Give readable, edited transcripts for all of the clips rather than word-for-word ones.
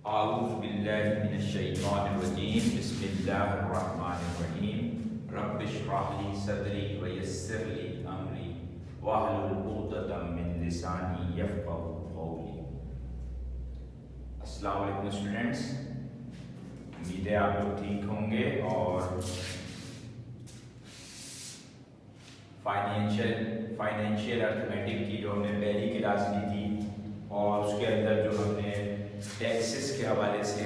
आऊज़ु बिल्लाहि मिनश्शैतानिर्रजीम बिस्मिल्लाहिर्रहमानिर्रहीम रब्बिश्रह ली सदरी व यस्सिर ली अमरी वहलुल उक़दतम मिन लिसानी यफ़क़हू क़ौली। अस्सलामु अलैकुम स्टूडेंट्स, उम्मीद है आप लोग ठीक होंगे और फाइनेंशियल अर्थमेटिक की जो हमने पहली क्लास ली थी और उसके अंदर जो हमने टैक्सेस के हवाले से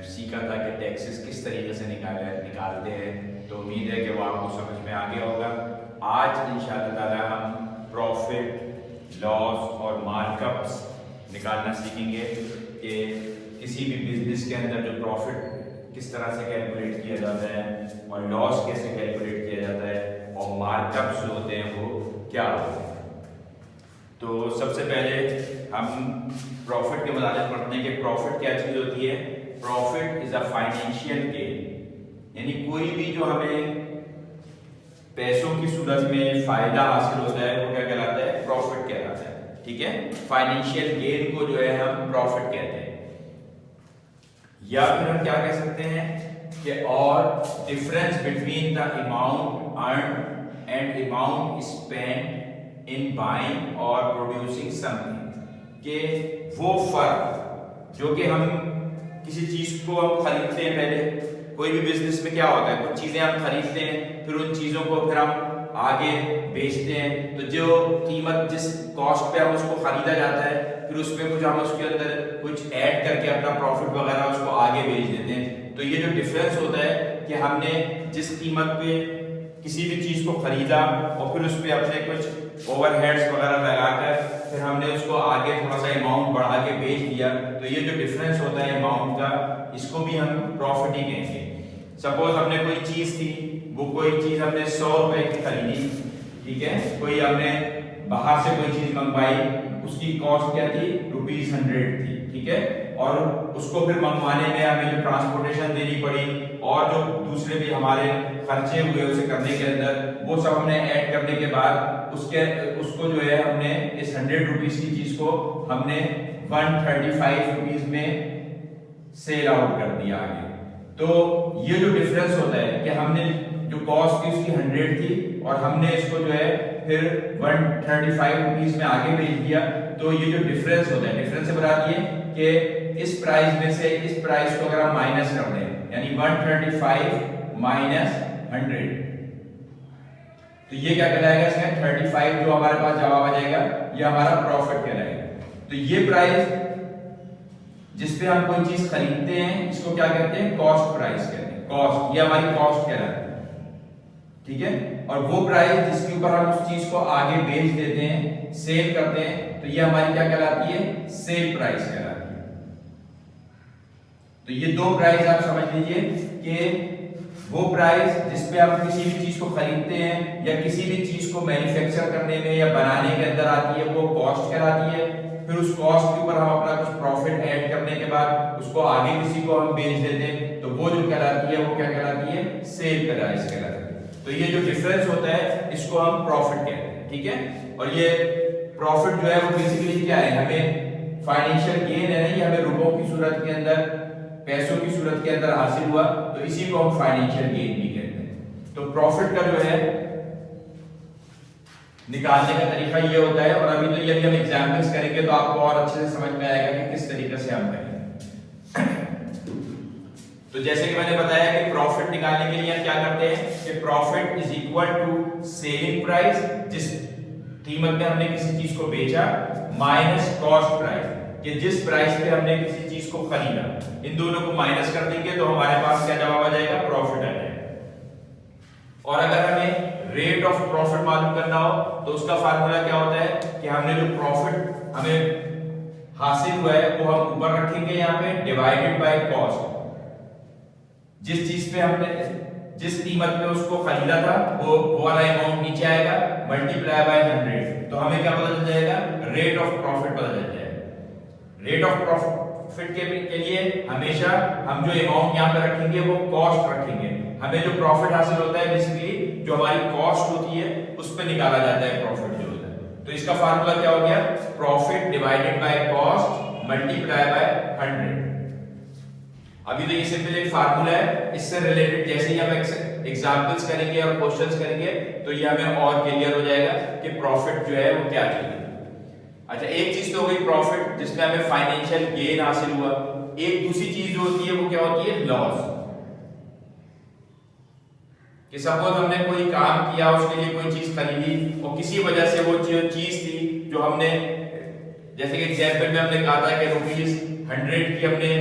सीखा था कि टैक्सेस किस तरीके से निकालते हैं, तो उम्मीद है कि वो आपको समझ में आ गया होगा। आज इंशाअल्लाह ताला हम प्रॉफिट, लॉस और मार्कअप्स निकालना सीखेंगे कि किसी भी बिजनेस के अंदर जो प्रॉफिट किस तरह से कैलकुलेट किया जाता है और लॉस कैसे कैलकुलेट किया जाता है और मार्कअप्स जो होते हैं वो क्या होते हैं। तो सबसे पहले हम प्रॉफिट के मुताबिक पढ़ते हैं कि प्रॉफिट क्या चीज़ होती है। Profit is a financial gain, यानी कोई भी जो हमें पैसों की सूरत में फायदा हासिल होता है वो क्या कहलाता है, प्रॉफिट कहलाता है। ठीक है, फाइनेंशियल गेन को जो है हम प्रॉफिट कहते हैं। या फिर हम क्या कह सकते हैं कि और difference between the amount earn and amount spend in buying और प्रोड्यूसिंग समथिंग, कि वो फर्क जो कि हम किसी चीज को हम खरीदते हैं, पहले कोई भी बिजनेस में क्या होता है, कुछ चीजें हम खरीदते हैं, फिर उन चीजों को फिर हम आगे बेचते हैं, तो जो कीमत जिस कॉस्ट पे हम उसको खरीदा जाता है फिर उसमें कुछ हम उसके अंदर कुछ ऐड करके अपना प्रॉफिट वगैरह उसको आगे बेच देते हैं। तो ये जो डिफरेंस होता है कि हमने जिस कीमत पे किसी भी चीज को खरीदा और फिर उस पर अपने कुछ ओवरहेड्स वगैरह लगाकर फिर हमने उसको आगे थोड़ा सा अमाउंट बढ़ा के बेच दिया, तो ये जो डिफरेंस होता है अमाउंट का, इसको भी हम प्रॉफिट ही कहेंगे। सपोज हमने कोई चीज थी, वो कोई चीज हमने 100 रुपए की खरीदी, ठीक है, कोई हमने बाहर से कोई चीज मंगवाई, उसकी कॉस्ट क्या थी, ₹100 थी, ठीक है, और उसको फिर मंगवाने में हमें जो ट्रांसपोर्टेशन देनी पड़ी और जो दूसरे भी हमारे खर्चे हुए उसे करने के अंदर, वो सब हमने ऐड करने के बाद उसको जो है हमने इस 100 रुपीज की चीज को हमने 135 रुपीज में सेल आउट कर दिया आगे। तो ये जो डिफरेंस होता है कि हमने जो कॉस्ट थी उसकी 100 थी और हमने इसको जो है फिर 135 रुपीज में आगे भेज दिया, तो ये जो डिफरेंस होता है, डिफरेंस से बता दिए कि इस प्राइस में से इस प्राइस को अगर हम माइनस कर दें, यानी 135 माइनस 100, तो ये क्या कहलाएगा, इसमें 35 जो हमारे पास जवाब आ जाएगा ये हमारा प्रॉफिट कहलाएगा। तो ये प्राइस जिस पे हम कोई चीज खरीदते हैं इसको क्या कहते हैं, कॉस्ट प्राइस कहते हैं, कॉस्ट, ये हमारी कॉस्ट कहलाती है, ठीक है। और वो प्राइस जिसके ऊपर हम उस चीज को आगे बेच देते हैं, सेल करते हैं, तो ये हमारी क्या कहलाती है, सेल प्राइस कहलाती है। तो ये दो प्राइस आप समझ लीजिए कि वो प्राइस जिसपे हम किसी भी चीज को खरीदते हैं या किसी भी चीज को मैन्युफैक्चर करने में या बनाने के अंदर आती है, वो कॉस्ट कहलाती है। फिर उस कॉस्ट के ऊपर हम अपना कुछ प्रॉफिट ऐड करने के बाद उसको आगे किसी को हम बेच देते हैं, तो वो जो कहलाती है वो क्या कहलाती है, सेल प्राइस कहलाती है। तो ये जो डिफरेंस होता है इसको हम प्रॉफिट कहते हैं, ठीक है। और ये प्रॉफिट जो है वो बेसिकली क्या है, हमें फाइनेंशियल गेन है ना, ये हमें रुपयों की सूरत के अंदर, पैसों की सूरत के अंदर हासिल हुआ, तो इसी को हम फाइनेंशियल गेन भी कहते हैं। तो प्रॉफिट का जो है निकालने का तरीका ये होता है, और अभी तो ये भी हम एग्जांपल्स करेंगे तो आपको और अच्छे से समझ में आएगा कि किस तरीके से हम करेंगे। तो जैसे कि मैंने बताया कि प्रॉफिट निकालने के लिए हम क्या करते हैं कि profit is equal to selling price, जिस कीमत में हमने किसी चीज को बेचा, माइनस कॉस्ट प्राइस, कि जिस प्राइस पे हमने किसी चीज को खरीदा, इन दोनों को माइनस कर देंगे तो हमारे पास क्या जवाब आ जाएगा, प्रॉफिट आ जाएगा। और अगर हमें रेट ऑफ प्रॉफिट मालूम करना हो तो उसका फार्मूला क्या होता है कि हमने जो प्रॉफिट हमें हासिल हुआ है वो हम ऊपर रखेंगे यहाँ पे, डिवाइडेड बाय कॉस्ट, जिस चीज पे हमने जिस कीमत पे उसको खरीदा था वो वाला अमाउंट नीचे आएगा, मल्टीप्लाई बाय 100, तो हमें क्या पता चल जाएगा, रेट ऑफ प्रॉफिट पता चल जाएगा। रेट ऑफ प्रॉफिट के लिए हमेशा हम जो अमाउंट यहाँ पे रखेंगे वो कॉस्ट रखेंगे। हमें जो प्रॉफिट हासिल होता है बेसिकली जो हमारी कॉस्ट होती है उस पे निकाला जाता है प्रॉफिट जो होता है। तो इसका फार्मूला क्या हो गया, profit divided by cost multiply by 100। अभी तो ये सिंपल एक फार्मूला है, इससे रिलेटेड जैसे ही हम एग्जांपल्स करेंगे और क्वेश्चंस करेंगे तो ये हमें और क्लियर हो जाएगा कि प्रॉफिट जो है वो क्या चाहिए। अच्छा, एक चीज तो हो गई प्रॉफिट जिसमें हमें फाइनेंशियल गेन हासिल हुआ। एक दूसरी चीज जो होती है वो क्या होती है, लॉस। कि सपोज हमने कोई काम किया, उसके लिए कोई चीज खरीदी और किसी वजह से वो चीज थी जो हमने, जैसे कि एग्जाम्पल में हमने कहा था कि ₹100 की हमने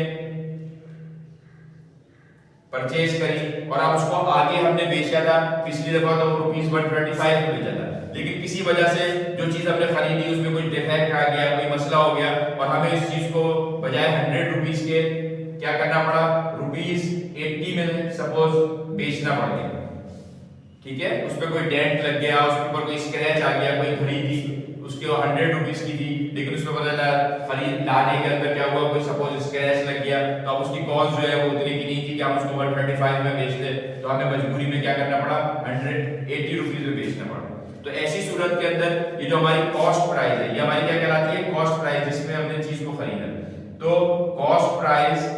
परचेज करी और अब उसको आगे हमने बेचा था, पिछली दफा तो ₹135 में बेचा था, लेकिन किसी वजह से जो चीज हमने खरीदी उसमें कोई डिफेक्ट आ गया, कोई मसला हो गया और हमें इस चीज को बजाय ₹100 के क्या करना पड़ा, ₹80 में सपोज बेचना पड़ गया। ठीक है, उस पर कोई डेंट लग गया, उसके ऊपर कोई स्क्रैच आ गया, कोई घड़ी थी उसके ₹100 की थी, लेकिन उसमें पता चला खरीद लाने के अंदर क्या हुआ, कोई सपोज स्क्रैच लग गया, तो अब उसकी कॉस्ट जो है वो उतनी की नहीं थी कि हम उसको 135 में बेच दे, तो हमें मजबूरी में क्या करना पड़ा, ₹180 में बेचना पड़ा। तो ऐसी सूरत के अंदर ये जो हमारी कॉस्ट प्राइस है, ये हमारी क्या कहलाती है, कॉस्ट प्राइस, जिसमें हमने चीज को खरीदा। तो कॉस्ट प्राइस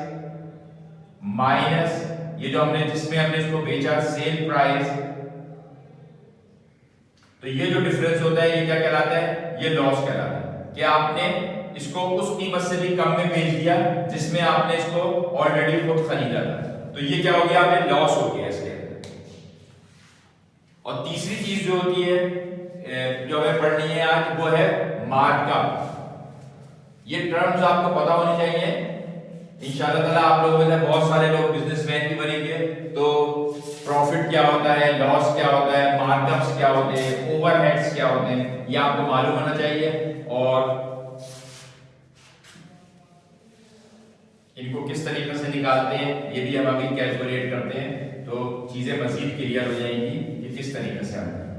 माइनस ये जो हमने जिसमें हमने इसको बेचा, सेल प्राइस, तो ये जो डिफरेंस होता है ये क्या कहलाता है, ये लॉस कहलाता है। कि आपने इसको उस कीमत से भी कम में बेच दिया जिसमें आपने इसको ऑलरेडी खुद खरीदा था, तो ये क्या हो गया, हमें लॉस हो गया इसके अंदर। और तीसरी चीज जो होती है जो हमें पढ़नी है आज, वो है मार्कअप। ये टर्म्स आपको पता होनी चाहिए। इंशाअल्लाह ताला आप लोगों में से बहुत सारे लोग बिजनेसमैन भी बनेंगे, तो प्रॉफिट क्या होता है, लॉस क्या होता है, मार्कअप्स क्या होते हैं, ओवरहेड्स क्या होते हैं, ये आपको मालूम होना चाहिए। और इनको किस तरीके से निकालते हैं ये भी हम अभी कैलकुलेट करते हैं, तो चीजें मजीद क्लियर हो जाएंगी कि किस तरीके से आता है।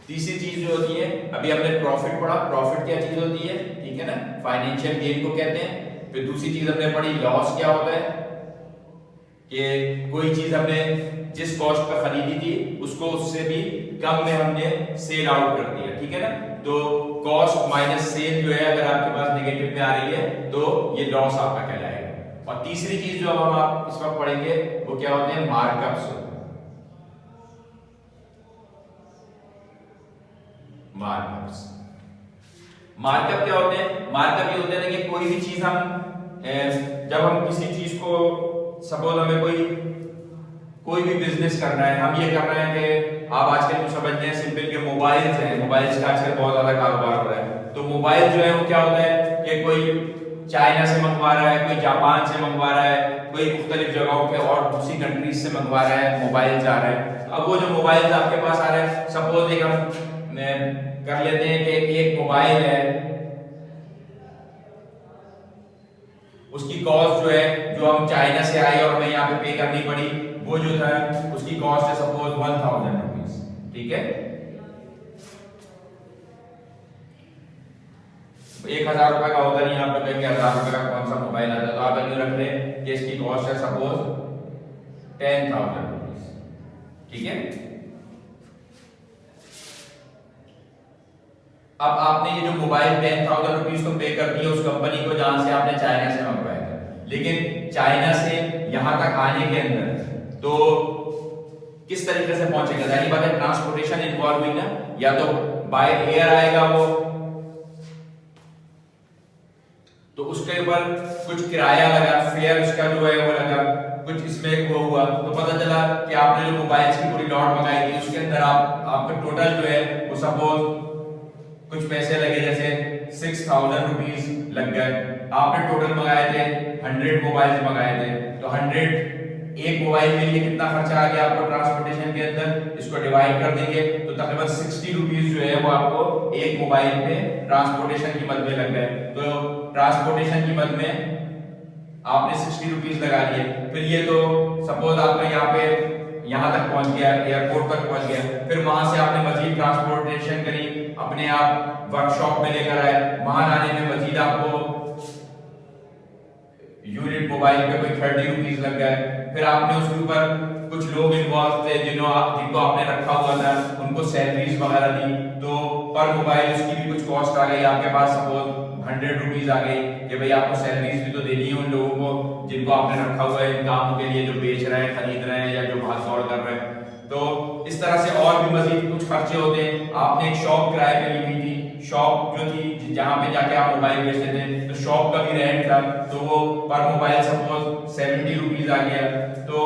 तीसरी चीज जो होती है, अभी हमने प्रॉफिट पढ़ा, प्रॉफिट क्या चीज होती है, ठीक है ना, फाइनेंशियल गेन को कहते हैं। फिर दूसरी चीज हमने पढ़ी लॉस क्या होता है, कि कोई चीज हमने जिस कॉस्ट पर खरीदी थी उसको उससे भी कम में हमने सेल आउट कर दिया, ठीक है ना। तो कॉस्ट माइनस सेल जो है अगर आपके पास नेगेटिव में आ रही है तो ये लॉस आपका कहलाएगा। और तीसरी चीज जो हम आप इस वक्त पढ़ेंगे वो क्या होते हैं, मार्कअप्स। मार्कअप्स, मार्कअप क्या होते हैं, मार्कअप ये होते हैं कि कोई भी चीज हम जब हम किसी चीज को, सपोज हमें कोई भी बिजनेस करना है, हम ये कर रहे हैं कि आप आजकल तो समझते हैं सिंपल के मोबाइल्स हैं, मोबाइल्स का आजकल बहुत ज्यादा कारोबार हो रहा है। तो मोबाइल जो है वो क्या होता है कि कोई चाइना से मंगवा रहा है, कोई जापान से मंगवा रहा है, कोई मुख्तलिफ जगहों पे और दूसरी कंट्रीज से मंगवा रहा है, मोबाइल आ रहा है। अब वो जो मोबाइल आपके पास आ रहे हैं, सपोज एक हम कर लेते हैं कि एक मोबाइल है, उसकी कॉस्ट जो है, जो हम चाइना से आई और हमें यहाँ पे पे करनी पड़ी, वो जो था उसकी कॉस्ट है सपोज ₹1000, ठीक है। 1000 रुपए का होता नहीं, आप तो कहेंगे 1000 रुपए का कौन सा मोबाइल आता है, तो आप अगर रख लें कि इसकी कॉस्ट है सपोज ₹10,000, ठीक है। अब आपने ये जो मोबाइल ₹10,000 तो पे कर दिया उस कंपनी को जहां से आपने चाइना से मंगवाया था, लेकिन चाइना से यहां तक आने के अंदर तो किस तरीके से पहुंचेगा, जानी बात है ट्रांसपोर्टेशन इन्वॉल्व हुई ना, या तो बाय एयर आएगा वो, तो उसके ऊपर कुछ किराया लगा, फेयर उसका जो है वो लगा, कुछ इसमें वो हुआ, तो पता चला कि आपने जो मोबाइल की पूरी लॉट मंगाई थी उसके अंदर आपका टोटल जो है वो सपोज कुछ पैसे लगे, जैसे ₹6000 लग गए। आपने टोटल मंगाए थे 100 मोबाइल मंगाए थे, तो 100 एक मोबाइल के लिए कितना खर्चा आ गया आपको ट्रांसपोर्टेशन के अंदर, इसको डिवाइड कर देंगे तो तकरीबन ₹60 जो है वो आपको एक मोबाइल पे ट्रांसपोर्टेशन की मद में लग गए। तो ट्रांसपोर्टेशन की मद में आपने ₹60 लगा लिए, फिर ये तो सपोज आपका यहाँ तक पहुंच गया, एयरपोर्ट तक पहुंच गया, फिर वहां से आपने मजीद ट्रांसपोर्टेशन करी, अपने आप वर्कशॉप में लेकर आए, वहां लाने में मजीद आपको यूनिट मोबाइल पे कोई ₹30 लग गए, फिर आपने उसके ऊपर कुछ लोग इन्वॉल्व थे जिनको आपने रखा हुआ था, उनको सैलरीज वगैरह दी, तो पर मोबाइल उसकी भी कुछ कॉस्ट आ गई आपके पास, सपोज 100 रुपीज आ गई कि भाई आपको सैलरीज भी तो देनी है उन लोगों को जिनको आपने रखा हुआ है इन कामों के लिए, जो बेच रहे हैं, खरीद रहे हैं या जो भाग दौड़ कर रहे हैं। तो इस तरह से और भी मजीद कुछ खर्चे होते हैं। आपने एक शॉप किराए पे ली हुई थी, शॉप जो थी जहाँ पे जाके आप मोबाइल बेचते थे, तो शॉप का भी रेंट था, तो वो पर मोबाइल सपोज 70 रुपीज आ गया। तो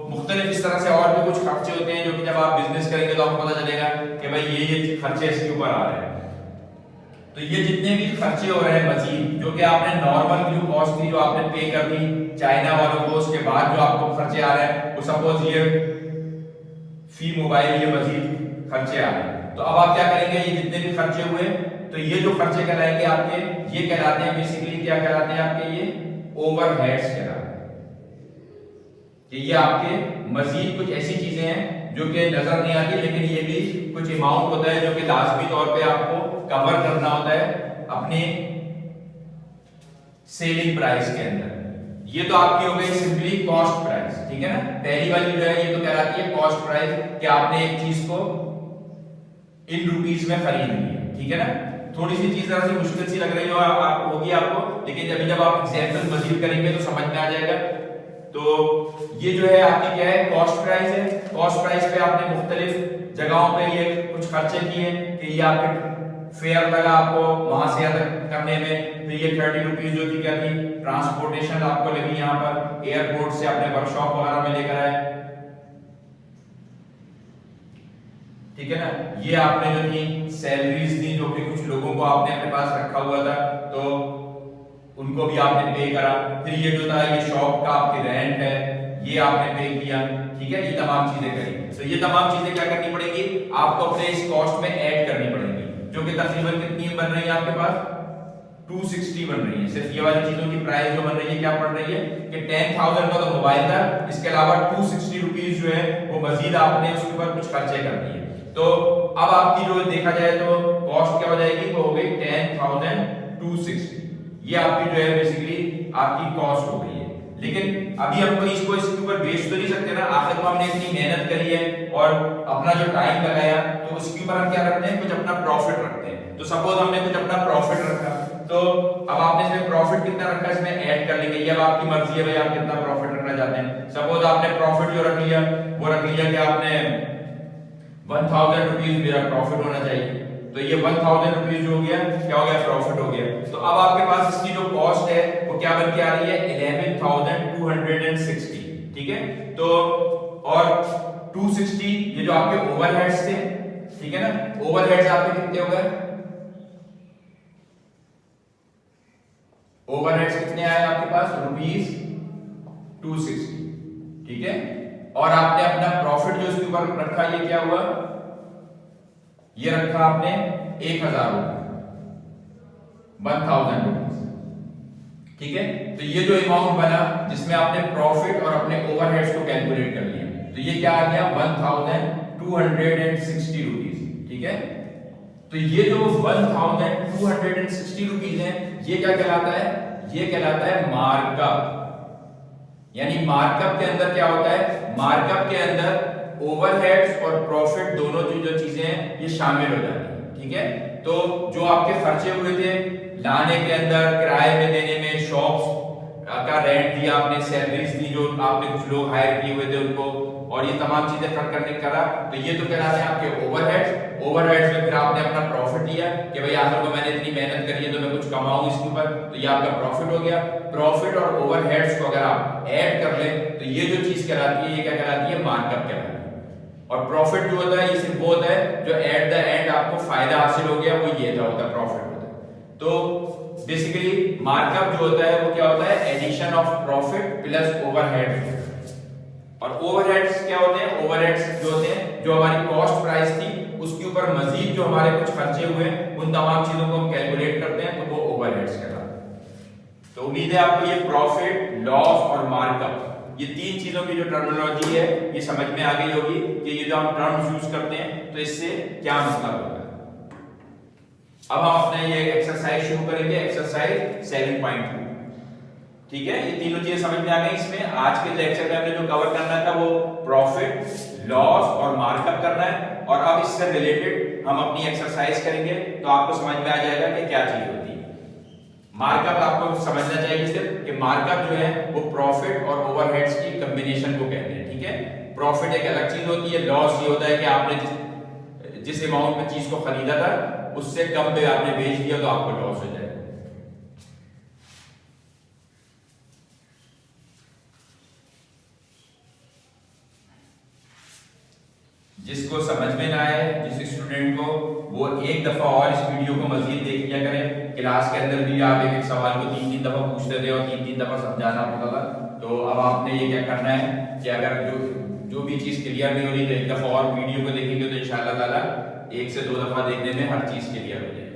मुख्तलिफ इस तरह से और भी कुछ खर्चे होते हैं जो कि जब आप बिजनेस करेंगे तो आपको पता चलेगा कि भाई ये खर्चे इसके ऊपर आ रहे हैं। तो ये जितने भी खर्चे हो रहे हैं मजीद, जो कि आपने नॉर्मल जो कॉस्ट थी जो आपने पे कर दी चाइना वालों को, उसके बाद जो आपको खर्चे आ रहे हैं, वो सपोज ये फी मोबाइल, ये मजीद खर्चे आ रहे हैं। तो अब आप क्या करेंगे, ये जितने भी खर्चे हुए, तो ये जो खर्चे कहलाएंगे आपके, ये कहलाते हैं बेसिकली, क्या कहलाते हैं आपके, ये ओवरहेड्स कहलाते हैं। कि ये आपके मजीद कुछ ऐसी चीजें हैं जो कि नजर नहीं आती, लेकिन ये भी कुछ अमाउंट होता है जो कि लाजमी तौर पे आपको कवर करना होता है अपने सेलिंग प्राइस के अंदर। ये तो आपकी हो गई सिंपली कॉस्ट प्राइस, ठीक है ना। पहली वाली जो है ये तो कहलाती है कॉस्ट प्राइस, कि आपने एक चीज को इन रुपीस में खरीद ली है, ठीक है ना। थोड़ी सी चीज जरा सी मुश्किल सी लग रही हो होगी आपको, लेकिन जब आप एग्जांपल मजीद करेंगे तो समझ में आ जाएगा। तो ये जो है आपकी क्या है, कॉस्ट प्राइस है। कॉस्ट प्राइस पे आपने मुख्तलिफ जगहों पे ये कुछ खर्चे किए, कि ये आपके फेयर लगा आपको वहां से यहाँ तक करने में, फिर ये 30 रुपीज जो थी क्या थी, ट्रांसपोर्टेशन आपको लगी यहाँ पर, एयरपोर्ट से अपने वर्कशॉप वगैरह में लेकर आए, ठीक है ना। ये आपने जो थी सैलरीज दी, जो कि कुछ लोगों को आपने अपने पास रखा हुआ था, तो उनको भी आपने पे करा। फिर ये जो था ये शॉप का आपकी रेंट है, ये आपने पे किया, ठीक है। ये तमाम चीजें करी, तो ये तमाम चीजें क्या करनी पड़ेगी आपको अपने इस कॉस्ट में ऐड करनी पड़ेगी, जो कि तकरीबन कितनी बन रही है आपके पास, 260 बन रही है। सिर्फ ये वाली चीजों की प्राइस जो बन रही है क्या बन रही है, कि 10,000 का तो मोबाइल था, इसके अलावा 260 रुपीज जो है वो मजीद आपने उसके ऊपर कुछ खर्चे कर दिए। तो अब आपकी जो देखा जाए तो कॉस्ट क्या हो जाएगी, वो हो गई 10,260। ये आपकी जो है बेसिकली आपकी कॉस्ट हो गई है। लेकिन अभी हम कोई इसको इसके ऊपर बेच तो नहीं सकते ना, आखिर में हमने इतनी मेहनत करी है और अपना जो टाइम लगाया, तो उसके ऊपर हम क्या रखते हैं, कुछ अपना प्रॉफिट रखते हैं। तो सपोज हमने कुछ अपना प्रॉफिट रखा, तो अब आपने इसमें प्रॉफिट कितना रखा इसमें ऐड कर लेंगे, ये अब आपकी मर्जी है भाई आप कितना प्रॉफिट रखना चाहते हैं। सपोज आपने प्रॉफिट जो रख लिया वो रख लिया कि आपने 1000 रुपीज मेरा प्रॉफिट होना चाहिए, तो ये 1000 रुपीज जो हो गया क्या हो गया, प्रॉफिट हो गया। तो अब आपके पास इसकी जो कॉस्ट है वो क्या बन के आ रही है, 11,260, ठीक है। तो और 260 ये जो आपके ओवरहेड्स थे, ठीक है ना, ओवरहेड्स आपके कितने हो गए, ओवरहेड्स कितने आए आपके पास, रुपीज 260, ठीक है। और आपने अपना प्रॉफिट जो इसके ऊपर रखा, ये क्या हुआ, ये रखा आपने 1000 रुपए, 1000 रुपीज, ठीक है। तो ये जो अमाउंट बना जिसमें आपने प्रॉफिट और अपने ओवरहेड्स को कैलकुलेट कर लिया, तो ये क्या आ गया 1260 रुपीज, ठीक है। तो ये जो 1260 रुपीज है, ये क्या कहलाता है, ये कहलाता है मार्कअप। यानी मार्कअप के अंदर क्या होता है, मार्कअप के अंदर ओवरहेड्स और प्रॉफिट दोनों जो चीजें हैं ये शामिल हो जाती हैं, ठीक है। तो जो आपके खर्चे हुए थे लाने के अंदर, किराए में देने में, शॉप्स का रेंट दिया आपने, सैलरीज दी जो आपने कुछ लोग हायर किए हुए थे उनको, और ये तमाम चीजें खर्च करने करा, तो ये तो कहलाते हैं आपके ओवरहेड्स। ओवरहेड्स में फिर आपने अपना प्रॉफिट लिया कि भाई आखिर को मैंने इतनी मेहनत करी है तो मैं कुछ कमाऊं इसके ऊपर, तो ये आपका प्रॉफिट हो गया। प्रॉफिट और ओवरहेड्स को अगर आप ऐड कर लें तो ये जो चीज कहलाती है, ये क्या कहलाती है, मार्कअप कहलाती है। और प्रॉफिट जो होता है ये सिर्फ वो होता है जो एट द एंड आपको फायदा हासिल हो गया, वो ये होता है, प्रॉफिट होता है। तो बेसिकली मार्कअप जो होता है वो क्या होता है, addition of profit plus overheads. और ओवरहेड्स क्या होते हैं, ओवरहेड्स जो होते हैं जो हमारी कॉस्ट प्राइस थी उसके ऊपर मजीद जो हमारे कुछ खर्चे हुए उन तमाम चीजों को हम कैलकुलेट करते हैं, तो वो ओवरहेड्स कहलाते हैं। तो उम्मीद है आपको ये प्रॉफिट, लॉस और मार्कअप, ये तीन चीजों की जो टर्मिनोलॉजी है ये समझ में आ गई होगी कि ये जो हम टर्म्स यूज करते हैं तो इससे क्या मतलब होगा। अब हम अपने ये एक्सरसाइज शुरू करेंगे, एक्सरसाइज 7.2, ठीक है। ये तीनों चीजें समझ में आ गई। इसमें आज के लेक्चर में हमने जो कवर करना था वो प्रॉफिट, लॉस और मार्कअप करना है। और अब इससे रिलेटेड हम अपनी एक्सरसाइज करेंगे तो आपको समझ में आ जाएगा कि क्या चीज होती है। मार्कअप आपको समझना चाहिए सिर्फ कि मार्कअप जो है वो प्रॉफिट और ओवरहेड्स की कॉम्बिनेशन को कहते हैं, ठीक है। प्रॉफिट एक अलग चीज होती है, लॉस ये होता है कि आपने जिस अमाउंट में चीज को खरीदा था उससे कम पे आपने बेच दिया तो आपको लॉस हो जाएगा। जिसको समझ में ना आए, जिस स्टूडेंट को, वो एक दफा और इस वीडियो को मजीद देख लिया करें। क्लास के अंदर भी आप एक एक सवाल को 3-3 दफा पूछते थे और 3-3 दफा समझाना पड़ता था। तो अब आपने ये क्या करना है कि अगर जो भी चीज क्लियर नहीं हो रही तो एक दफा और वीडियो को देखेंगे तो इंशाअल्लाह ताला 1 से 2 दफा देखने में हर चीज क्लियर हो जाएगी।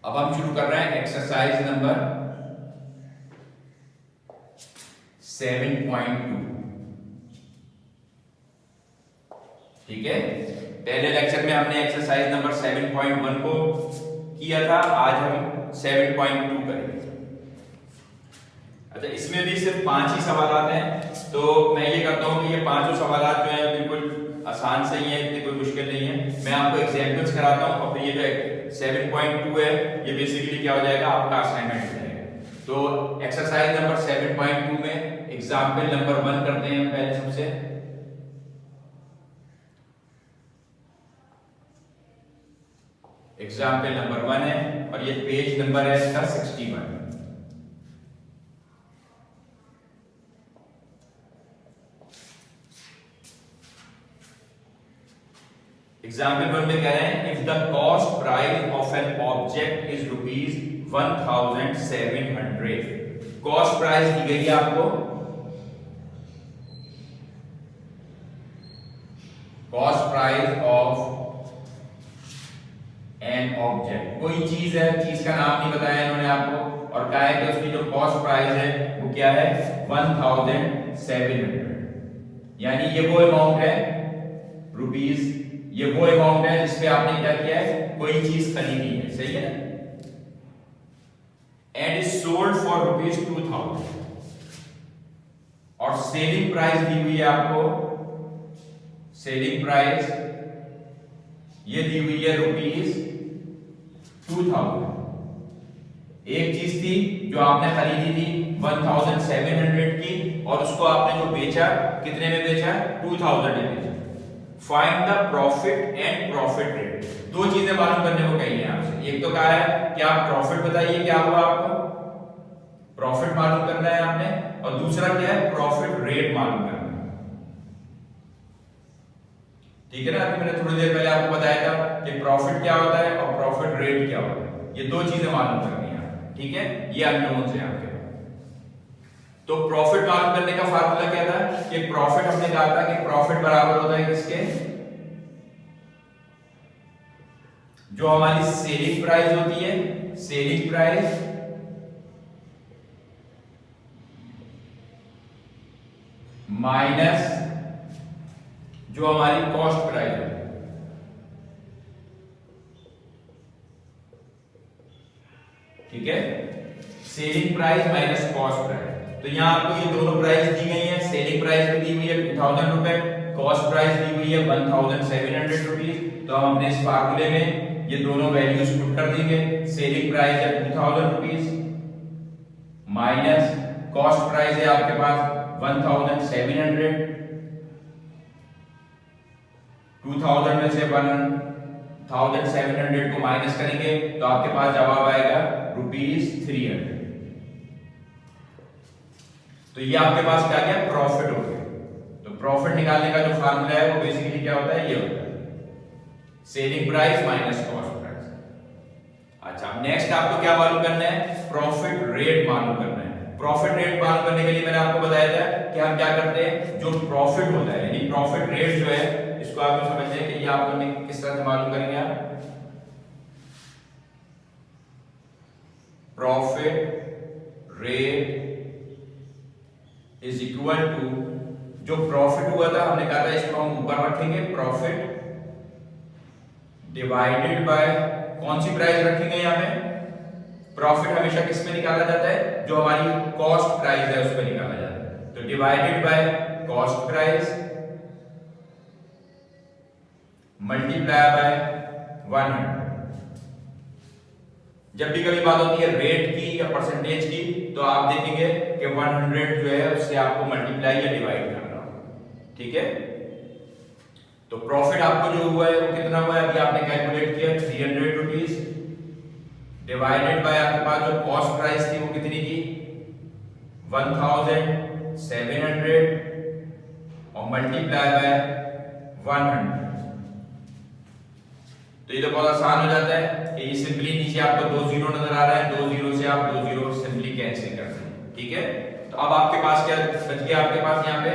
अब हम शुरू कर रहे हैं एक्सरसाइज नंबर 7.2, ठीक है। पहले लेक्चर में हमने एक्सरसाइज नंबर 7.1 को किया था, आज हम 7.2 करेंगे। अच्छा, इसमें भी सिर्फ 5 ही सवाल हैं, तो मैं ये करता हूँ कि ये 5 सवाल जो हैं बिल्कुल आसान से ही है, इतनी कोई मुश्किल नहीं है। मैं आपको एग्जाम्पल्स कराता हूँ और फिर ये जो 7.2 है ये बेसिकली क्या हो जाएगा, आपका असाइनमेंट हो जाएगा। तो एक्सरसाइज नंबर 7.2 में एग्जाम्पल नंबर 1 करते हैं पहले सबसे। एग्जाम्पल नंबर 1 है और ये पेज नंबर है इसका 61। एग्जाम्पल 1 में कह रहे हैं if the cost price of an object is ₹1700। Cost price दी गई है आपको, cost price of an object, कोई चीज है, चीज का नाम नहीं बताया इन्होंने आपको, और कहा है कि उसकी जो कॉस्ट प्राइस है वो क्या है 1700, यानी ये वो अमाउंट है रुपीस, ये वो अमाउंट है जिसपे आपने क्या किया है, कोई चीज खरीदी है, सही है ना। एंड इज सोल्ड फॉर ₹2000 और सेलिंग प्राइस दी हुई है आपको, सेलिंग प्राइस ये दी हुई है ₹2000। एक चीज थी जो आपने खरीदी थी 1700 की और उसको आपने जो बेचा कितने में बेचा, 2000 में बेचा। Find the profit and profit rate, दो चीजें मालूम करने को कही है आपसे। एक तो कहा है कि आप प्रॉफिट बताइए क्या हुआ, आपको प्रॉफिट मालूम करना है आपने, और दूसरा क्या है प्रॉफिट रेट मालूम करना है, ठीक है ना। अभी मैंने थोड़ी देर पहले आपको बताया था कि प्रॉफिट क्या होता है और प्रॉफिट रेट क्या होता है, ये दो चीजें मालूम करनी है, ठीक है। ये अननोन्स है आपके पास। तो प्रॉफिट मालूम करने का फार्मूला क्या था कि प्रॉफिट हमने कहा था कि प्रॉफिट बराबर होता है किसके, जो हमारी सेलिंग प्राइस होती है, सेलिंग प्राइस माइनस जो हमारी कॉस्ट प्राइस है, ठीक है। Selling price minus cost price, तो यहां आपको ये दोनों प्राइस दी गई है, सेलिंग प्राइस भी दी हुई है 2000 रुपए, कॉस्ट प्राइस दी हुई है 1700 रुपीज। तो हम अपने इस फार्मूले में ये दोनों वैल्यूज पुट कर देंगे। सेलिंग प्राइस है 2000 रुपीज माइनस कॉस्ट प्राइस है आपके पास 1700, 2000 में से 1700 को माइनस करेंगे तो आपके पास जवाब आएगा ₹300। तो ये आपके पास क्या गया, प्रॉफिट हो गया। तो प्रॉफिट निकालने का जो फार्मूला है वो बेसिकली क्या होता है, ये होता है selling price minus cost price. अच्छा, नेक्स्ट आपको क्या मालूम करना है, प्रॉफिट रेट मालूम करना है। प्रॉफिट रेट मालूम करने के लिए मैंने आपको बताया था कि हम क्या करते हैं, जो प्रॉफिट होता है यानी प्रॉफिट रेट जो है, इसको आपको समझना है कि ये आपको किस तरह से मालूम करेंगे आप, profit rate is equal to जो प्रॉफिट हुआ था, हमने कहा था इसको हम ऊपर रखेंगे प्रॉफिट डिवाइडेड बाय कौन सी प्राइस रखेंगे यहां पे, प्रॉफिट हमेशा किस में निकाला जाता है, जो हमारी कॉस्ट प्राइस है उस पर निकाला जाता है। तो divided by cost price multiply by 100। जब भी कभी बात होती है रेट की या परसेंटेज की, तो आप देखेंगे कि 100 जो है उससे आपको मल्टीप्लाई या डिवाइड करना होगा। ठीक है, तो प्रॉफिट आपको जो हुआ है वो कितना हुआ है, अभी आपने कैलकुलेट किया 300 रुपीज, डिवाइडेड बाय आपके पास जो कॉस्ट प्राइस थी वो कितनी थी 1700 और मल्टीप्लाई बाय 100। तो ये तो बहुत आसान हो जाता है कि ये सिंपली नीचे आपको 2 जीरो नजर आ रहा है, 2 जीरो से आप 2 जीरो सिंपली कैंसिल कर दें। ठीक है, तो अब आपके पास क्या बच गया, आपके पास यहाँ पे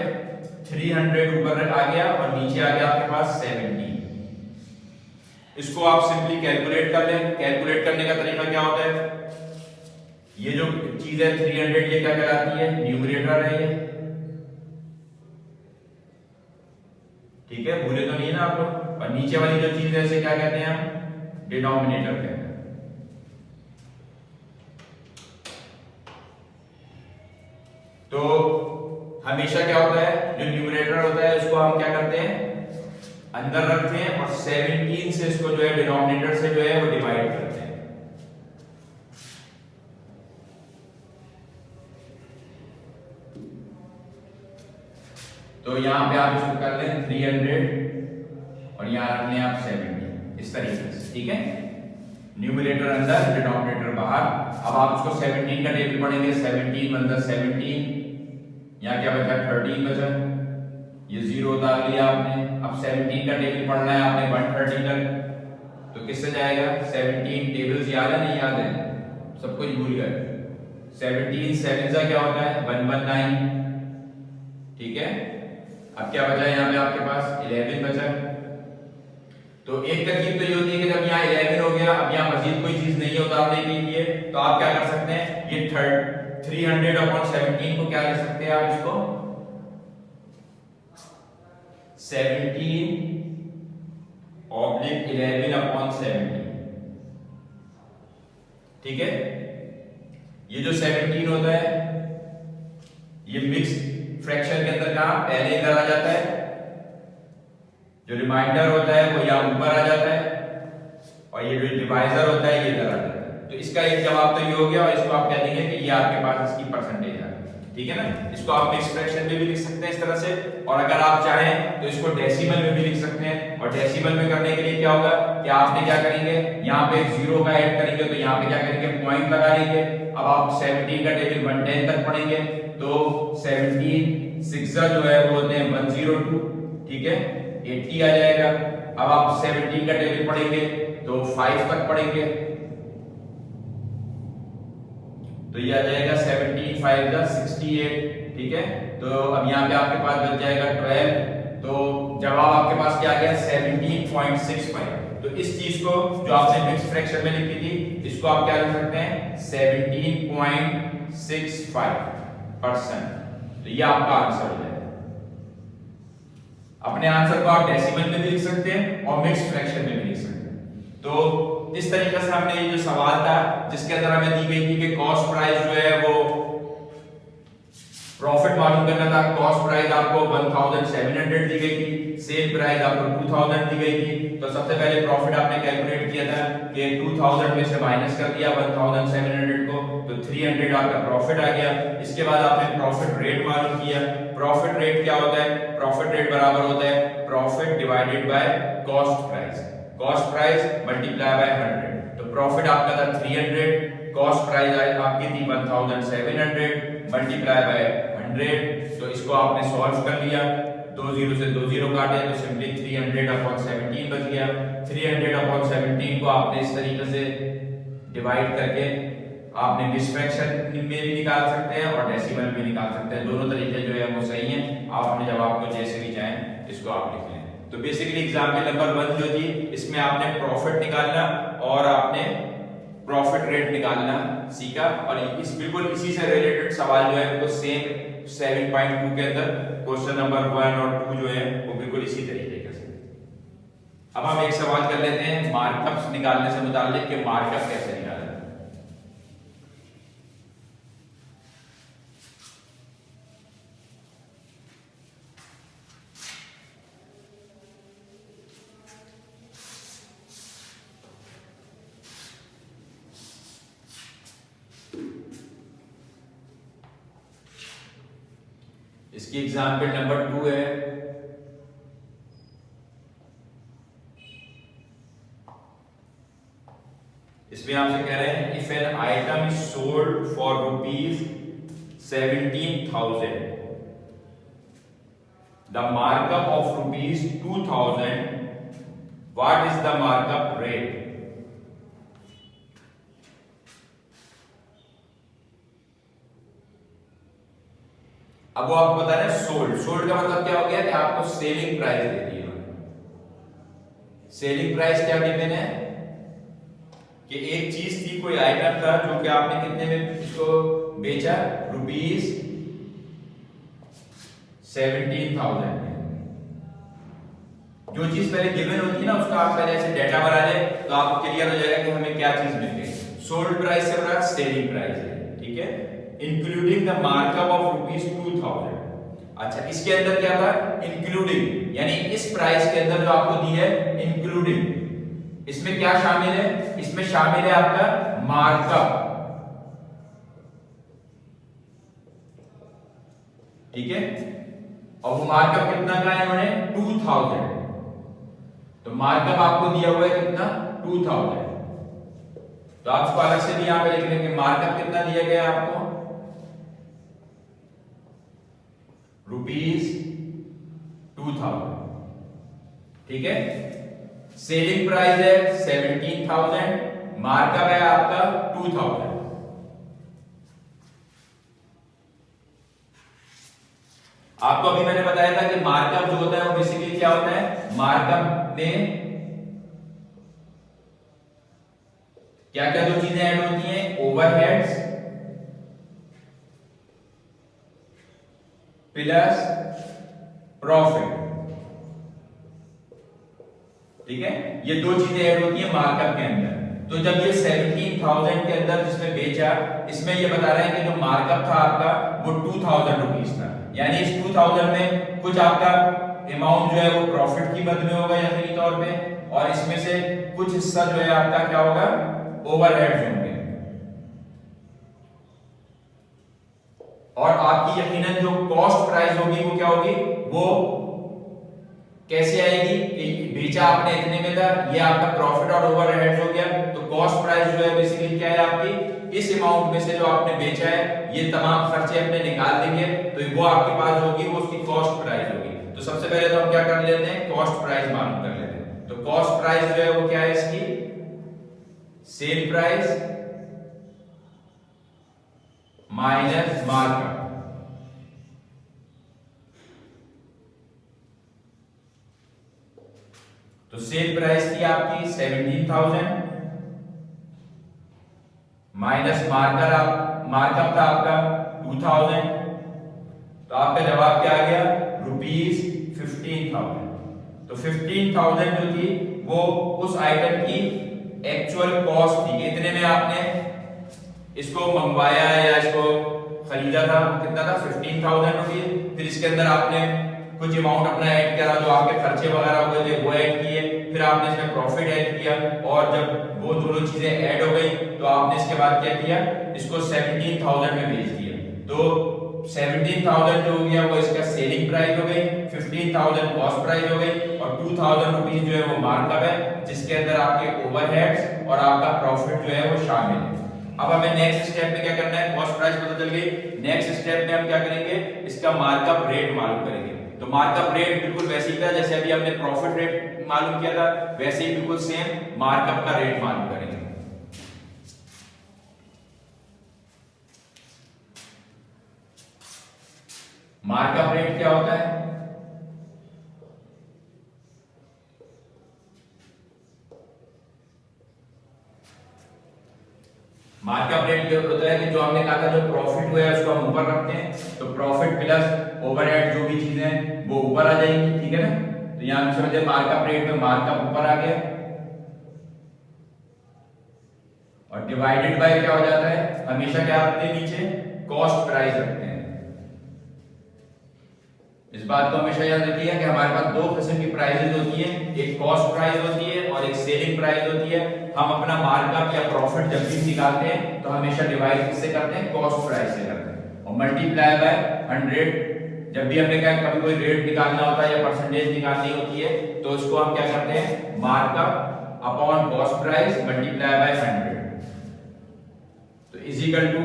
300 ऊपर आ गया और नीचे आ गया आपके पास 70। इसको आप सिंपली कैलकुलेट कर लें। कैलकुलेट करने का तरीका क्या होता है, ये जो चीज है 300 ये क्या कहलाती है, न्यूमरेटर है ये। ठीक है, भूले तो नहीं है ना आप लोग। और नीचे वाली जो चीज है इसे क्या कहते हैं हम, डिनोमिनेटर कहते हैं। तो हमेशा क्या होता है, जो न्यूमरेटर होता है उसको हम क्या करते हैं, अंदर रखते हैं और 17 से इसको जो है डिनोमिनेटर से जो है वो डिवाइड करते हैं। तो यहां पे आप इसको कर लें 300 और यहां रख लें आप 70 इस तरीके से। ठीक है, न्यूमरेटर अंदर डिनोमिनेटर बाहर। अब आप इसको 17 का टेबल पढ़ेंगे, 17 मतलब 17, यहां क्या बचा 13 बचा, ये जीरो उतार लिया आपने। अब 17 का टेबल पढ़ना है आपने 130 तक, तो किससे जाएगा 17, टेबल्स याद है नहीं याद है, सब कुछ भूल गए। 17 7 का क्या होता है 119। ठीक है, अब क्या बचा है यहाँ पे आपके पास 11 बचा। तो एक तरकीब तो ये होती है कि जब यहाँ 11 हो गया, अब यहाँ मजीद कोई चीज नहीं है उतारने के लिए, तो आप क्या कर सकते हैं, ये 300/17 को क्या लिख सकते हैं आप, इसको 17/11/17। ठीक है, ये जो 17 होता है ये मिक्स फ्रैक्शन के अंदर कहां पहले इधर आ जाता है, जो रिमाइंडर होता है वो यहां ऊपर आ जाता है और ये जो डिवाइजर होता है ये इधर आ जाता है। तो इसका एक जवाब तो ये हो गया और इसको आप कह देंगे कि ये आपके पास इसकी परसेंटेज है। ठीक है ना, इसको आप मिक्स फ्रैक्शन में भी लिख सकते हैं इस तरह से, और अगर आप चाहें तो इसको डेसिमल में भी लिख सकते हैं। और डेसिमल में करने के लिए क्या होगा कि आपने क्या करेंगे, यहाँ पे जीरो का ऐड करेंगे तो यहाँ पे क्या करेंगे पॉइंट लगा लेंगे। अब आप 17 का टेबल 110 तक पढ़ेंगे तो 17 सिक्सा जो है वो होते हैं 102। ठीक है, 80 आ जाएगा। अब आप 17 का टेबल पढ़ेंगे तो 5 तक पढ़ेंगे तो ये आ जाएगा 17 5 जा 68। ठीक है, तो अब यहाँ पे आपके पास बच जाएगा 12, तो जवाब आपके पास क्या आ गया 17.65। तो इस चीज को जो आपने मिक्स फ्रैक्शन में लिखी थी इसको आप क्या लिख सकते हैं 17.65%। तो ये आपका आंसर हो जाएगा। अपने आंसर को आप डेसिमल में भी लिख सकते हैं और मिक्स फ्रैक्शन में भी लिख सकते हैं। तो इस तरीके से हमने ये जो सवाल था जिसके अंदर हमें दी गई थी कि कॉस्ट प्राइस जो है वो प्रॉफिट मालूम करना था। कॉस्ट प्राइस आपको 1700 दी गई थी, सेल प्राइस आपको 2000 दी गई थी। तो सबसे पहले प्रॉफिट आपने कैलकुलेट किया था कि 2000 में से माइनस कर दिया 1700 को, तो 300 आपका प्रॉफिट आ गया। इसके बाद आपने प्रॉफिट रेट मालूम किया। प्रॉफिट रेट क्या होता है, प्रॉफिट रेट बराबर होता है profit divided by cost price, cost price multiply by 100। तो प्रॉफिट आपका था 300, कॉस्ट प्राइस आपकी थी 1700 मल्टीप्लाई बाय 100। तो इसको आपने सॉल्व कर लिया, 2 जीरो से 2 जीरो काटे तो सिंपली 300/17 बच गया। 300/17 को आपने इस तरीके से डिवाइड करके आपने मिक्स फ्रैक्शन में भी निकाल सकते हैं और डेसिमल में भी निकाल सकते हैं। दोनों तरीके जो है वो सही हैं। आप अपने जवाब को जैसे भी चाहें इसको आप लिख लें। तो बेसिकली एग्जाम्पल नंबर 1 जो थी इसमें आपने प्रॉफिट निकालना और आपने प्रॉफिट रेट निकालना सीखा, और इस बिल्कुल इसी से रिलेटेड सवाल जो है वो सेम 7.2 के अंदर क्वेश्चन नंबर 1 और 2 जो है वो बिल्कुल इसी तरीके से। अब हम एक सवाल कर लेते हैं मार्कअप्स निकालने से मुताल्लिक कि मार्कअप कैसे निकालना। इसकी एग्जाम्पल नंबर 2 है। इसमें आपसे कह रहे हैं if an item is sold for ₹17,000 the markup of ₹2,000 what is the markup rate. अब वो आपको बता रहे हैं सोल्ड। सोल्ड का मतलब क्या हो गया कि आपको सेलिंग प्राइस दे दी है। सेलिंग प्राइस क्या गिवन है कि एक चीज थी, कोई आइटम था जो कि आपने कितने में इसको बेचा, ₹17,000 में। जो चीज पहले गिवन होती है ना उसका आप पहले ऐसे डेटा बना ले तो आपको क्लियर हो जाएगा कि हमें क्या चीज मिल गई। सोल्ड प्राइस से बड़ा सेलिंग प्राइस है, ठीक है, इंक्लूडिंग द मार्कअप ऑफ ₹2,000। अच्छा, इसके अंदर क्या था, इंक्लूडिंग, यानी इस प्राइस के अंदर जो आपको दी है इंक्लूडिंग, इसमें क्या शामिल है, इसमें शामिल है आपका मार्कअप, ठीक है। और वो मार्कअप कितना का है इन्होंने 2000, तो मार्कअप आपको दिया हुआ है कितना 2000, तो आप इसको अलग से भी यहां पे लिख लेंगे मार्कअप कितना दिया गया है आपको ₹2000, ठीक है। सेलिंग प्राइस है 17,000, मार्कअप है आपका 2000। आपको अभी मैंने बताया था कि मार्कअप जो होता है वो बेसिकली क्या होता है, मार्कअप में क्या क्या दो चीजें ऐड होती हैं, ओवरहेड्स प्लस प्रॉफिट, ठीक है, ये दो चीजें ऐड होती हैं मार्कअप के अंदर। तो जब ये 17,000 के अंदर जिसमें बेचा, इसमें ये बता रहे हैं कि जो मार्कअप था आपका वो 2000 रुपीज था, यानी इस 2000 में कुछ आपका अमाउंट जो है वो प्रॉफिट की मद में होगा यकीनी तौर पे, और इसमें से कुछ हिस्सा जो है आपका क्या होगा, ओवरहेड्स होंगे। और आपकी यकीनन जो कॉस्ट प्राइस होगी वो क्या होगी, वो कैसे आएगी कि बेचा आपने इतने में था, ये आपका प्रॉफिट और ओवरहेड्स हो गया, तो कॉस्ट प्राइस जो है बेसिकली क्या है आपकी, इस अमाउंट में से जो आपने बेचा है ये तमाम खर्चे अपने निकाल देंगे, तो वो आपके पास जो होगी वो उसकी कॉस्ट प्राइस होगी। तो सबसे पहले तो हम क्या कर लेते हैं, कॉस्ट प्राइस मालूम कर लेते हैं। तो कॉस्ट प्राइस जो है वो क्या है इसकी, सेल प्राइस माइनस मार्कअप। तो सेल प्राइस थी आपकी 17,000 माइनस मार्कअप था आपका 2000, तो आपका जवाब क्या आ गया, ₹15,000। तो 15,000 जो थी वो उस आइटम की एक्चुअल कॉस्ट थी, इतने में आपने इसको मंगवाया है या इसको खरीदा था, वो कितना था 15,000 रुपीज। फिर इसके अंदर आपने कुछ अमाउंट अपना ऐड करा, जो आपके खर्चे वगैरह हुए थे वो ऐड किए, फिर आपने इसमें प्रॉफिट ऐड किया, और जब वो दोनों चीजें ऐड हो गई तो आपने इसके बाद क्या किया, इसको 17,000 में बेच दिया। तो 17,000 जो हो गया वो इसका सेलिंग प्राइस हो गई, 15,000 कॉस्ट प्राइस हो गई, और 2,000 रुपीज जो है वो मार्कअप है, जिसके अंदर आपके ओवरहेड्स और आपका प्रॉफिट जो है वो शामिल है। अब हमें नेक्स्ट स्टेप में क्या करना है, कॉस्ट प्राइस पता चल गई, नेक्स्ट स्टेप में हम क्या करेंगे, इसका मार्कअप रेट मालूम करेंगे। तो मार्कअप रेट बिल्कुल वैसे ही था जैसे अभी हमने प्रॉफिट रेट मालूम किया था, वैसे ही बिल्कुल सेम मार्कअप का रेट मालूम करेंगे। मार्कअप रेट क्या होता है, मार्कअप रेट ये होता है कि जो हमने कहा था जो प्रॉफिट हुआ है उसको हम ऊपर रखते हैं, तो प्रॉफिट प्लस ओवरहेड जो भी चीजें हैं वो ऊपर आ जाएंगी, ठीक है ना। तो यहां समझे मार्कअप रेट में मार्कअप ऊपर आ गया और डिवाइडेड बाय क्या हो जाता है, हमेशा क्या रखते हैं नीचे, कॉस्ट प्राइस रखते हैं। इस बात को हमेशा याद रखिए कि हमारे पास दो किस्म की प्राइसेस होती हैं, एक कॉस्ट प्राइस होती है और एक सेलिंग प्राइस होती है। हम अपना मार्कअप या प्रॉफिट जब भी निकालते हैं तो हमेशा डिवाइड किससे करते हैं, कॉस्ट प्राइस से करते हैं, और मल्टीप्लाई बाय 100 जब भी हमने कहा कभी कोई रेट निकालना होता है या परसेंटेज निकालनी होती है तो उसको हम क्या करते हैं, markup upon cost price multiply by 100। तो इज इक्वल टू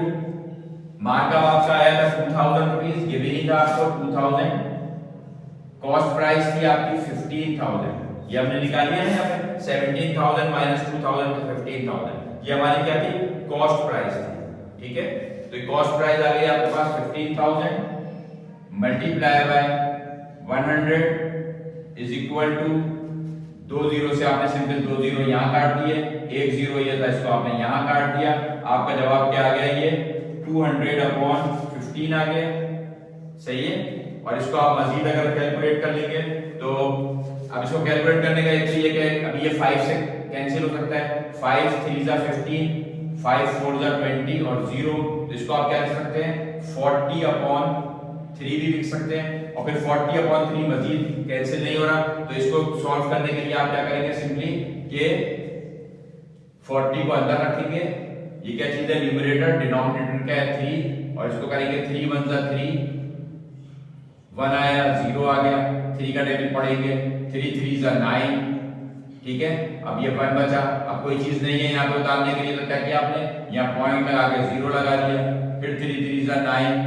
मार्कअप आपका आया था 2000 रुपीज, ये भी नहीं था आपको 2000, कॉस्ट प्राइस थी आपकी 15000, ये हमने निकाली है ना यहाँ पे 17,000 माइनस 2000 तो 15,000, ये हमारी क्या थी, कॉस्ट प्राइस थी, ठीक है। तो कॉस्ट प्राइस आ गई आपके पास 15,000 multiply by 100 is equal to, दो जीरो से आपने सिंपल दो जीरो यहाँ काट दिए, एक जीरो ये था इसको आपने यहाँ काट दिया, आपका जवाब क्या आ गया, ये 200 अपॉन 15 आ गया, सही है। और इसको आप मजीद अगर कैलकुलेट कर लेंगे तो अब इसको कैलकुलेट करने का एक ये कि अभी ये 5 से कैंसिल हो सकता है, 5 3 जा 15, 5 4 जा 20 और 0, तो इसको आप क्या लिख सकते हैं 40 अपॉन 3 भी लिख सकते हैं, और फिर 40 अपॉन 3 मजीद कैंसिल नहीं हो रहा, तो इसको सॉल्व करने के लिए आप क्या करेंगे, सिंपली कि 40 को अंदर रखेंगे, ये क्या चीज है, न्यूमरेटर, डिनोमिनेटर क्या है 3, और इसको करेंगे 3 1 जा 3, 1 आया 0 आ गया, 3 का टेबल पढ़ेंगे, 3 3 जा 9, ठीक है। अब ये 1 बचा, अब कोई चीज नहीं है यहाँ पे उतारने के लिए, तो क्या किया आपने, यहाँ पॉइंट लगा के 0 लगा दिया, फिर 3 3 जा 9,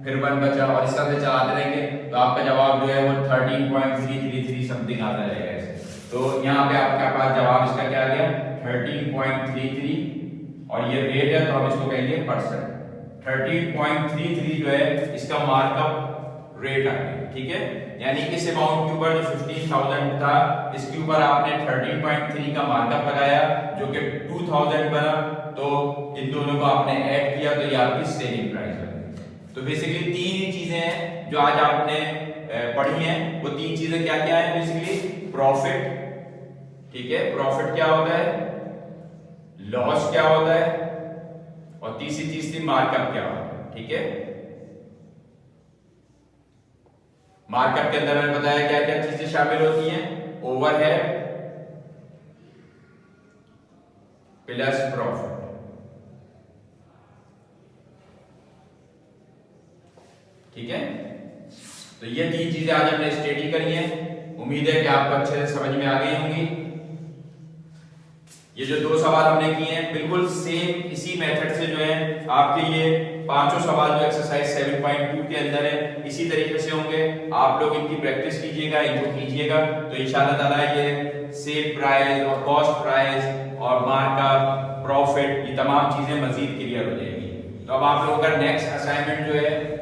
फिर 1 बचा, और इस तरह से चलाते रहेंगे तो आपका जवाब जो है वो 13.333 समथिंग आता रहेगा ऐसे। तो यहाँ पे आपके पास जवाब इसका क्या आ गया 13.33, और ये रेट है तो हम इसको कहेंगे परसेंट। 13.33 जो है इसका मार्कअप रेट आ गया, ठीक है। यानी इस अमाउंट के ऊपर जो 15,000 था इसके ऊपर आपने 13.3 का मार्कअप लगाया जो कि 2000 बना, तो इन दोनों को आपने ऐड किया तो ये आपकी सेलिंग प्राइस बनी। तो बेसिकली तीन ही चीजें हैं जो आज आपने पढ़ी हैं, वो तीन चीजें क्या क्या है, बेसिकली प्रॉफिट, ठीक है, प्रॉफिट क्या होता है, लॉस क्या होता है, और तीसरी चीज थी मार्कअप क्या होता है, ठीक है। मार्कअप के अंदर मैंने बताया क्या क्या चीजें शामिल होती हैं, ओवरहेड प्लस प्रॉफिट, ठीक है। तो ये तीन चीजें आज हमने स्टडी करी हैं, उम्मीद है कि आपको अच्छे से समझ में आ गई होंगी। ये जो दो सवाल हमने किए हैं बिल्कुल सेम इसी मेथड से जो है आपके ये पांचों सवाल जो एक्सरसाइज 7.2 के अंदर है इसी तरीके से होंगे। आप लोग इनकी प्रैक्टिस कीजिएगा, इनको कीजिएगा, तो इंशाल्लाह ताला ये सेल प्राइस और कॉस्ट प्राइस और मार्कअप, प्रॉफिट, ये तमाम चीजें मजीद क्लियर हो जाएगी। तो अब आप लोगों का नेक्स्ट असाइनमेंट जो है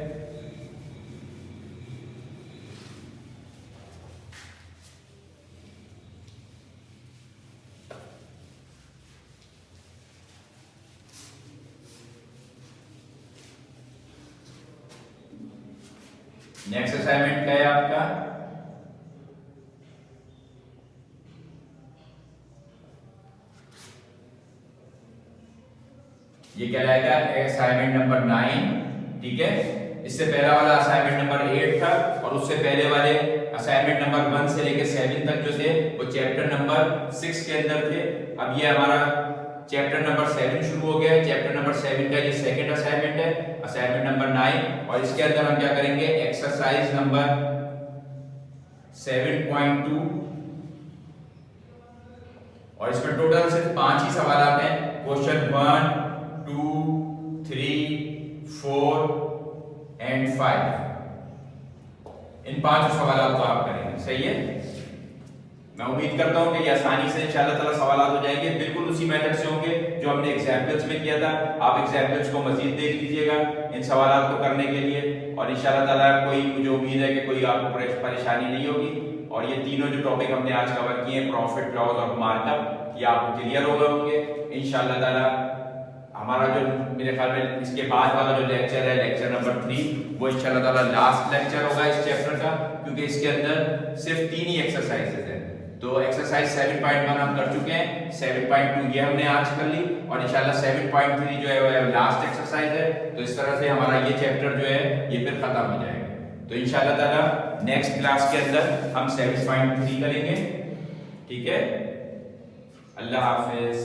नेक्स्ट असाइनमेंट क्या है आपका, ये क्या रहेगा असाइनमेंट नंबर 9, ठीक है। इससे पहला वाला असाइनमेंट नंबर 8 था और उससे पहले वाले असाइनमेंट नंबर 1 से लेकर 7 तक जो थे वो चैप्टर नंबर 6 के अंदर थे। अब ये हमारा चैप्टर नंबर 7 शुरू हो गया है। चैप्टर नंबर 7 का ये सेकंड असाइनमेंट है, असाइनमेंट नंबर 9, और इसके अंदर हम क्या करेंगे एक्सरसाइज नंबर 7.2, और इसमें टोटल सिर्फ 5 ही सवाल हैं। क्वेश्चन 1 2 3 4 एंड 5, इन 5 सवालों को आप करेंगे, सही है। मैं उम्मीद करता हूं कि ये आसानी से इंशाल्लाह ताला सवाल हो जाएंगे, बिल्कुल उसी मेथड से होंगे जो हमने एग्जाम्पल्स में किया था। आप एग्जाम्पल्स को मजीद देख लीजिएगा इन सवालों को करने के लिए, और इंशाल्लाह ताला कोई, मुझे उम्मीद है कि कोई आपको परेशानी नहीं होगी। और ये तीनों जो टॉपिक हमने आज कवर किए हैं, प्रॉफिट, लॉस और मार्कअप, ये आपको क्लियर हो गए होंगे इंशाल्लाह ताला। हमारा जो मेरे ख्याल में इसके बाद वाला जो लेक्चर है, लेक्चर नंबर 3, वो इंशाल्लाह ताला लास्ट लेक्चर होगा इस चैप्टर का, क्योंकि इसके अंदर सिर्फ 3 ही एक्सरसाइजेज हैं। तो एक्सरसाइज 7.1 हम कर चुके हैं, 7.2 ये हमने आज कर ली, और इंशाल्लाह 7.3 जो है वो लास्ट एक्सरसाइज है। तो इस तरह से हमारा ये चैप्टर जो है ये फिर खत्म हो जाएगा। तो इंशाल्लाह ताला नेक्स्ट क्लास के अंदर हम 7.3 करेंगे, ठीक है। अल्लाह हाफिज।